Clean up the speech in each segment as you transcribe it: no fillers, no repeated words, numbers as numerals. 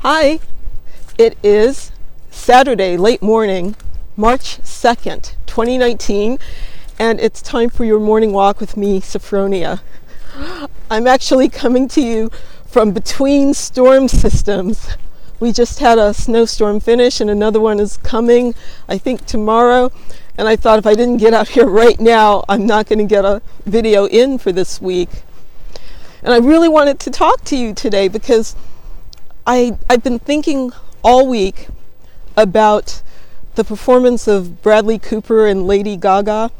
Hi, it is Saturday, late morning, March 2nd, 2019, and it's time for your morning walk with me, Sophfronia. I'm actually coming to you from between storm systems. We just had a snowstorm finish and another one is coming, I think tomorrow, and I thought if I didn't get out here right now, I'm not going to get a video in for this week. And I really wanted to talk to you today because I've been thinking all week about the performance of Bradley Cooper and Lady Gaga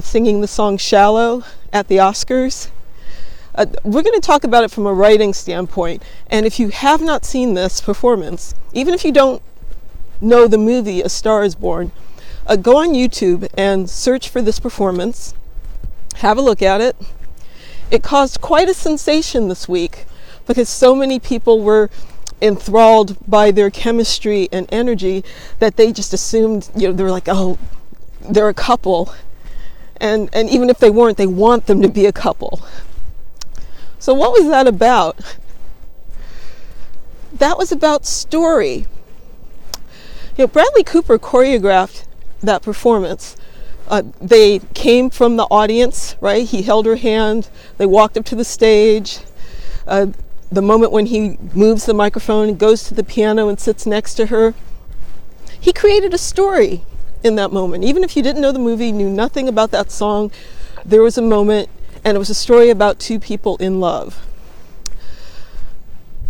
singing the song Shallow at the Oscars. We're going to talk about it from a writing standpoint, and if you have not seen this performance, even if you don't know the movie A Star is Born, go on YouTube and search for this performance, have a look at it. It caused quite a sensation this week because so many people were enthralled by their chemistry and energy that they just assumed, they were like, oh, they're a couple. And even if they weren't, they want them to be a couple. So what was that about? That was about story. Bradley Cooper choreographed that performance. They came from the audience, right? He held her hand. They walked up to the stage. The moment when he moves the microphone and goes to the piano and sits next to her. He created a story in that moment. Even if you didn't know the movie, knew nothing about that song, there was a moment, and it was a story about two people in love.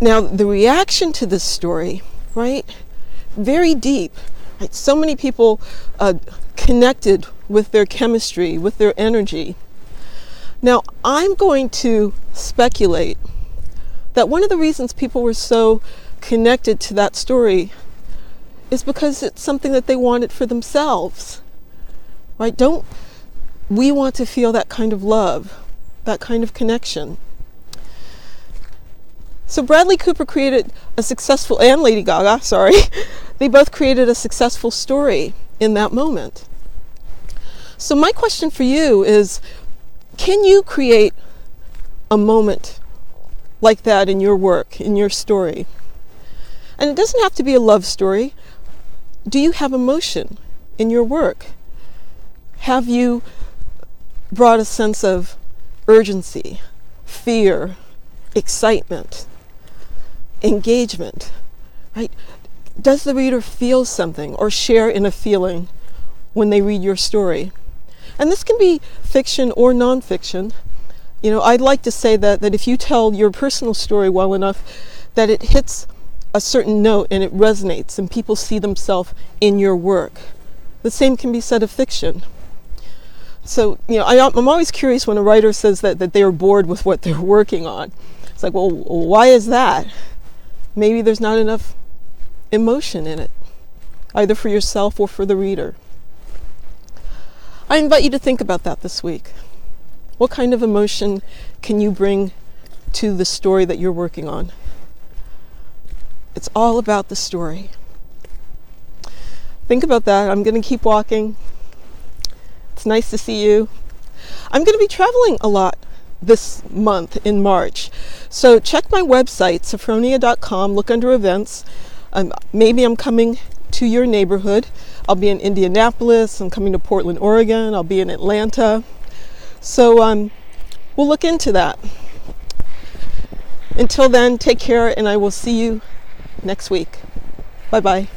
Now, the reaction to this story, right? Very deep. Right? So many people connected with their chemistry, with their energy. Now, I'm going to speculate that one of the reasons people were so connected to that story is because it's something that they wanted for themselves, right? Don't we want to feel that kind of love, that kind of connection? So Bradley Cooper created a successful, and Lady Gaga, sorry, they both created a successful story in that moment. So my question for you is, can you create a moment like that in your work, in your story? And it doesn't have to be a love story. Do you have emotion in your work? Have you brought a sense of urgency, fear, excitement, engagement, right? Does the reader feel something or share in a feeling when they read your story? And this can be fiction or nonfiction. I'd like to say that if you tell your personal story well enough, that it hits a certain note and it resonates and people see themselves in your work. The same can be said of fiction. So, I'm always curious when a writer says that they are bored with what they're working on. It's like, well, why is that? Maybe there's not enough emotion in it, either for yourself or for the reader. I invite you to think about that this week. What kind of emotion can you bring to the story that you're working on? It's all about the story. Think about that. I'm going to keep walking. It's nice to see you. I'm going to be traveling a lot this month in March. So check my website, sophfronia.com, look under events. Maybe I'm coming to your neighborhood. I'll be in Indianapolis. I'm coming to Portland, Oregon. I'll be in Atlanta. So we'll look into that. Until then, take care, and I will see you next week. Bye-bye.